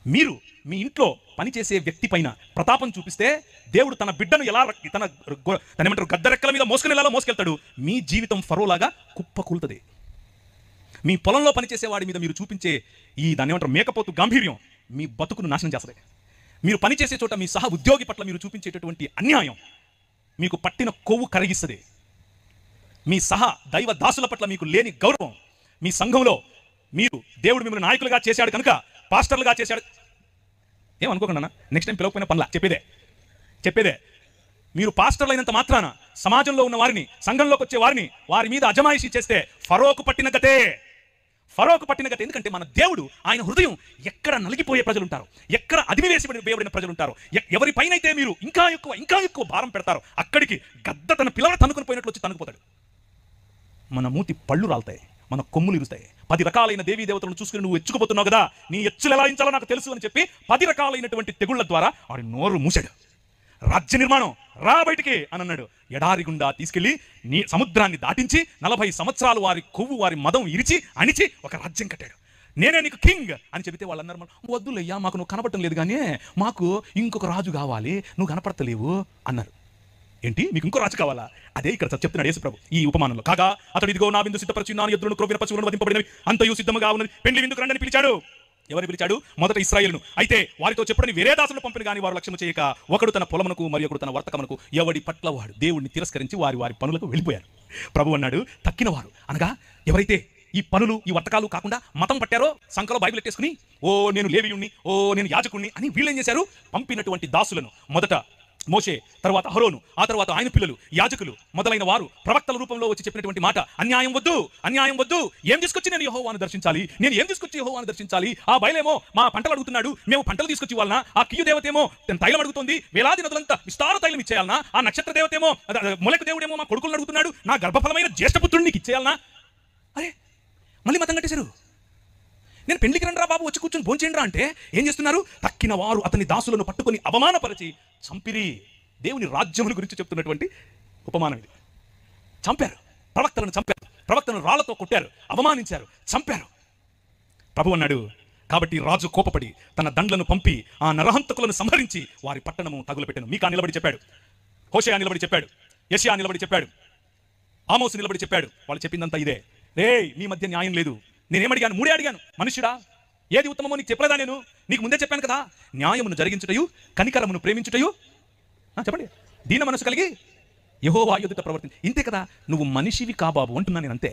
మీరు మీ ఇంట్లో పనిచేసే వ్యక్తి పైన ప్రతాపం చూపిస్తే దేవుడు తన బిడ్డను ఎలా ఏమంటారు గద్దరెక్కల మీద మోసుకెళ్ళాలో మోసుకెళ్తాడు. మీ జీవితం ఫరోలాగా కుప్పకూలుతుంది. మీ పొలంలో పనిచేసేవాడి మీద మీరు చూపించే దాన్ని ఏమంటారు మేకపోతు గాంభీర్యం మీ బతుకును నాశనం చేస్తుంది. మీరు పనిచేసే చోట మీ సహ ఉద్యోగి పట్ల మీరు చూపించేటటువంటి అన్యాయం మీకు పట్టిన కొవ్వు కరిగిస్తుంది. మీ సహ దైవ దాసుల పట్ల మీకు లేని గౌరవం, మీ సంఘంలో మీరు దేవుడు మిమ్మల్ని నాయకులుగా చేశాడు కనుక పాస్టర్లుగా చేశాడు ఏమనుకోకుండా నెక్స్ట్ టైం పిలవకపోయిన పనుల చెప్పేదే మీరు పాస్టర్లు అయినంత మాత్రాన సమాజంలో ఉన్న వారిని, సంఘంలోకి వచ్చే వారిని, వారి మీద అజమాయిషీ చేస్తే ఫరోకు పట్టిన గతే. ఎందుకంటే మన దేవుడు ఆయన హృదయం ఎక్కడ నలిగిపోయే ప్రజలు ఉంటారు, ఎక్కడ అదిమివేసిబడిన ప్రజలు ఉంటారు, ఎవరిపైనైతే మీరు ఇంకా ఎక్కువ భారం పెడతారో అక్కడికి గద్ద తన పిల్లలు తనుకుని పోయినట్లు వచ్చి తనుకుపోతాడు. మన మూతి పళ్ళు రాలుతాయి, మన కొమ్ములు ఇరుస్తాయి. 10 రకాలైన దేవీ దేవతలను చూసుకుని నువ్వు ఎచ్చుకుపోతున్నావు కదా, నీ ఎచ్చులు ఎలా ఇంచాలో నాకు తెలుసు అని చెప్పి 10 రకాలైనటువంటి తెగుళ్ల ద్వారా వాడి నోరు మూసాడు. రాజ్య నిర్మాణం రా బయటికి అని అన్నాడు. ఎడారి గుండా తీసుకెళ్లి నీ సముద్రాన్ని దాటించి 40 సంవత్సరాలు వారి కొవ్వు వారి మదం ఇరిచి అణిచి ఒక రాజ్యం కట్టాడు. నేనే నీకు కింగ్ అని చెబితే వాళ్ళు అన్నారు, వద్దులయ్యా మాకు నువ్వు కనపడటం లేదు కానీ మాకు ఇంకొక రాజు కావాలి, నువ్వు కనపడతలేవు అన్నారు. ఏంటి మీకు ఇంకో రాజు కావాలా? అదే ఇక్కడ చెప్తున్నాడు యేసు ప్రభు ఈ ఉపమానంలో. కాగా అతడు ఇదిగో నా విందు సిద్ధపరిచి నా ఎద్దులను క్రొవ్విన పశువులను వధింపబడినవి అంతయు సిద్ధముగా ఉన్నది, పెండ్లి విందుకు రండని పిలిచాడు. ఎవరు పిలిచాడు? మొదట ఇశ్రాయేలును. అయితే వారితో చెప్పడని వేరే దాసులను పంపిన కానీ వారు లక్ష్యం చేయక ఒకడు తన పొలమునకు మరి ఒకడు తన వర్తకమునకు ఎవడి పట్ల వాడు దేవుడిని తిరస్కరించి వారి పనులకు వెళ్ళిపోయారు. ప్రభు అన్నాడు, తక్కిన వారు అనగా ఎవరైతే ఈ పనులు ఈ వర్తకాలు కాకుండా మతం పట్టారో, సంఖలో బైబిల్ ఎట్టేసుకుని ఓ నేను లేవీయుణ్ణి, ఓ నేను యాజకుణ్ణి అని వీళ్ళు ఏం చేశారు? పంపినటువంటి దాసులను మొదట మోషే, తర్వాత అహరోను, ఆ తర్వాత ఆయన పిల్లలు యాజకులు మొదలైన వారు ప్రవక్తల రూపంలో వచ్చి చెప్పినటువంటి మాట అన్యాయం వద్దు, ఏం తీసుకొచ్చి నేను యెహోవాను దర్శించాలి? ఆ బయలేమో మా పంటలు అడుగుతున్నాడు, మేము పంటలు తీసుకొచ్చి ఇవ్వాలనా? ఆ కియు దేవతేమో తైలం అడుగుతుంది, వేలాది నదులంతా విస్తార తైలం ఇచ్చేయాలనా? ఆ నక్షత్ర దేవతేమో మొలకు దేవుడేమో మా కొడుకులను అడుగుతున్నాడు, నా గర్భఫలమైన జ్యేష్ఠపుత్రుడిని ఇచ్చేయాలనా? అరే మళ్ళీ మతం కట్టేశారు. నేను పెళ్లికి రండి రా బాబు, వచ్చి కూర్చొని భోంచేయండి రా అంటే ఏం చేస్తున్నారు? తక్కిన వారు అతని దాసులను పట్టుకొని అవమానపరిచి చంపిరి. దేవుని రాజ్యముల గురించి చెప్తున్నటువంటి ఉపమానం ఇది. చంపారు, ప్రవక్తలను రాళ్లతో కొట్టారు, అవమానించారు, చంపారు. ప్రభు అన్నాడు, కాబట్టి రాజు కోపపడి తన దండ్లను పంపి ఆ నరహంతకులను సంహరించి వారి పట్టణము తగులపెట్టెను. మీకా నిలబడి చెప్పాడు, హోషేయ నిలబడి చెప్పాడు, యెషయా నిలబడి చెప్పాడు, ఆమోసు నిలబడి చెప్పాడు. వాళ్ళు చెప్పిందంతా ఇదే. మీ మధ్య న్యాయం లేదు. నేనేమడిగాను? 3 అడిగాను. మనుష్యుడా, ఏది ఉత్తమమో నీకు చెప్పలేదా? నేను నీకు ముందే చెప్పాను కదా, న్యాయమును జరిగించుటయు కనికరమును ప్రేమించుటయు, చెప్పండి, దీన మనసు కలిగి యెహోవా ఎదుట ప్రవర్తించు. ఇంతే కదా, నువ్వు మనిషివి కాబాబు అంటున్నా నేను, అంతే.